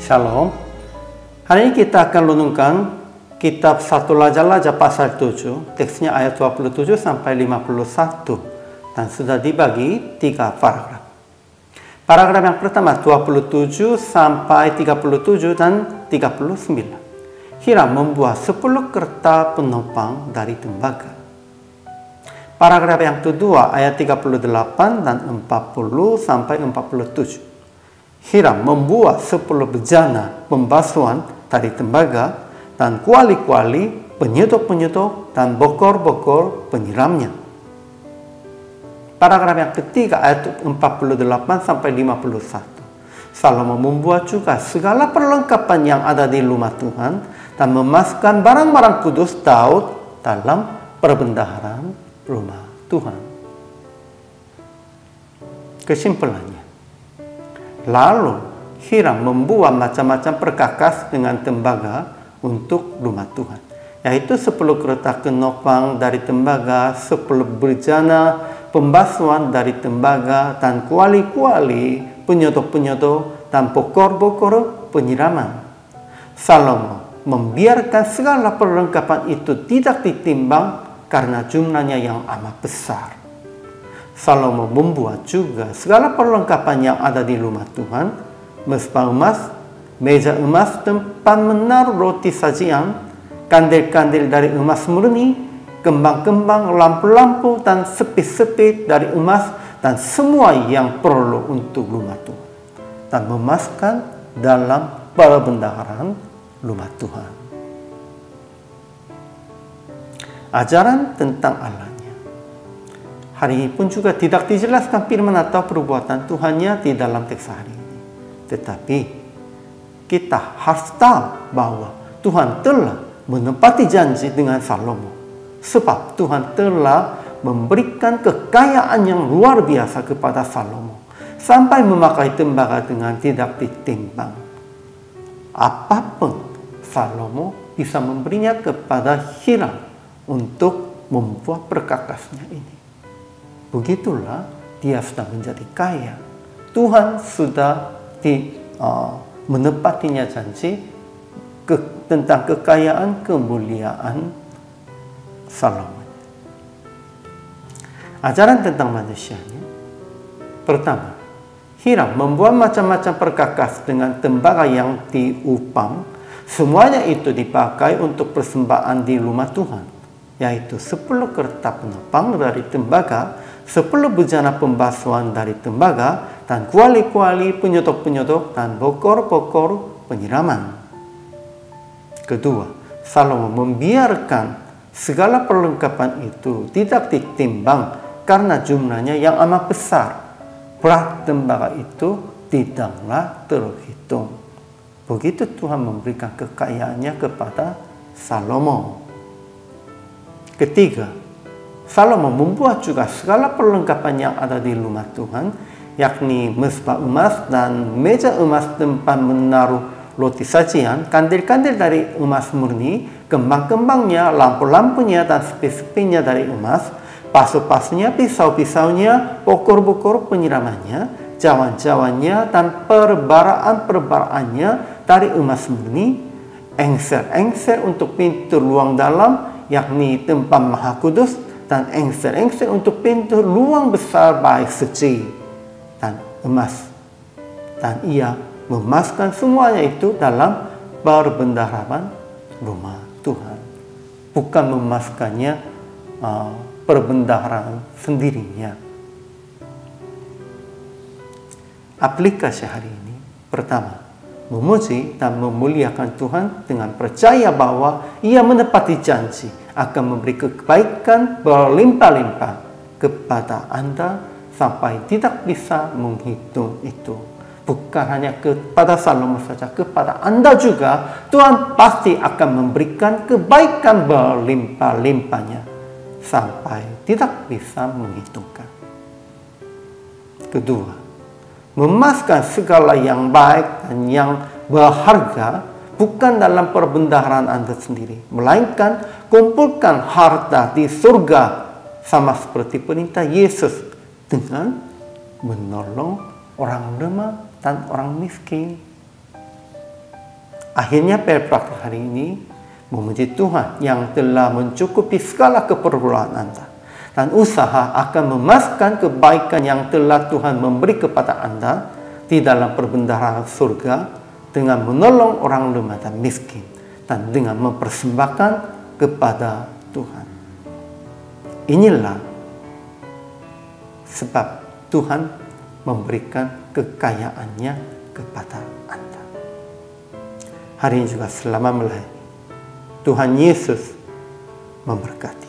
Shalom. Hari ini kita akan renungkan kitab 1 Raja-Raja pasal 7, teksnya ayat 27 sampai 51 dan sudah dibagi 3 paragraf. Paragraf yang pertama 27 sampai 37 dan 39. Hiram membuat 10 kereta penopang dari tembaga. Paragraf yang kedua ayat 38 dan 40 sampai 47. Hiram membuat 10 bejana pembasuhan dari tembaga dan kuali-kuali, penyetok-penyetok, dan bokor-bokor penyiramnya. Paragraf yang ketiga ayat 48 sampai 51. Salomo membuat juga segala perlengkapan yang ada di rumah Tuhan dan memasukkan barang-barang kudus Daud dalam perbendaharaan rumah Tuhan. Kesimpulannya, lalu Hiram membuat macam-macam perkakas dengan tembaga untuk rumah Tuhan, yaitu 10 kereta penopang dari tembaga, 10 bejana pembasuhan dari tembaga, dan kuali-kuali, penyetok-penyetok, dan bokor-bokor penyiraman. Salomo membiarkan segala perlengkapan itu tidak ditimbang karena jumlahnya yang amat besar. Salomo membuat juga segala perlengkapan yang ada di rumah Tuhan, mesbah emas, meja emas, tempat menaruh roti sajian, kandil-kandil dari emas murni, kembang-kembang, lampu-lampu, dan sepit-sepit dari emas, dan semua yang perlu untuk rumah Tuhan, dan memasukkan dalam perbendaharaan rumah Tuhan. Ajaran tentang Allah. Hari ini pun juga tidak dijelaskan firman atau perbuatan Tuhannya di dalam teks hari ini. Tetapi kita harus tahu bahwa Tuhan telah menepati janji dengan Salomo. Sebab Tuhan telah memberikan kekayaan yang luar biasa kepada Salomo. Sampai memakai tembaga dengan tidak ditimbang. Apapun Salomo bisa memberinya kepada Hiram untuk membuat perkakasnya ini. Begitulah dia sudah menjadi kaya. Tuhan sudah menepatinya janji tentang kekayaan kemuliaan Salomo. Ajaran tentang manusianya. Pertama, Hiram membuat macam-macam perkakas dengan tembaga yang diupang. Semuanya itu dipakai untuk persembahan di rumah Tuhan, yaitu 10 kereta penopang dari tembaga, 10 bejana pembasuhan dari tembaga, dan kuali-kuali, penyetok-penyetok, dan bokor-bokor penyiraman. Kedua, Salomo membiarkan segala perlengkapan itu tidak ditimbang karena jumlahnya yang amat besar. Berat tembaga itu tidaklah terhitung. Begitu Tuhan memberikan kekayaannya kepada Salomo. Ketiga, Salomo membuat juga segala perlengkapan yang ada di rumah Tuhan, yakni mesbah emas dan meja emas tempat menaruh roti sajian, kandil-kandil dari emas murni, kembang-kembangnya, lampu-lampunya, dan sepit-sepitnya dari emas, pasu-pasunya, pisau-pisaunya, bokor-bokor penyiramannya, cawan-cawannya, dan perbaraan-perbaraannya dari emas murni, engsel-engsel untuk pintu ruang dalam, yakni tempat maha kudus, dan engsel-engsel untuk pintu ruang besar bait suci dan emas. Dan ia memasukkan semuanya itu dalam perbendaharaan rumah Tuhan. Bukan memasukkannya perbendaharaan sendirinya. Aplikasi hari ini. Pertama, memuji dan memuliakan Tuhan dengan percaya bahwa ia menepati janji akan memberi kebaikan berlimpah-limpah kepada Anda sampai tidak bisa menghitung itu. Bukan hanya kepada Salomo saja, kepada Anda juga Tuhan pasti akan memberikan kebaikan berlimpah-limpahnya sampai tidak bisa menghitungkan. Kedua, memasukkan segala yang baik dan yang berharga bukan dalam perbendaharaan Anda sendiri, melainkan kumpulkan harta di surga sama seperti perintah Yesus dengan menolong orang lemah dan orang miskin. Akhirnya praktik hari ini memuji Tuhan yang telah mencukupi segala keperluan Anda, dan usaha akan memaskan kebaikan yang telah Tuhan memberi kepada Anda di dalam perbendaharaan surga dengan menolong orang lemah dan miskin dan dengan mempersembahkan kepada Tuhan. Inilah sebab Tuhan memberikan kekayaannya kepada Anda. Hari ini juga selamat melayani. Tuhan Yesus memberkati.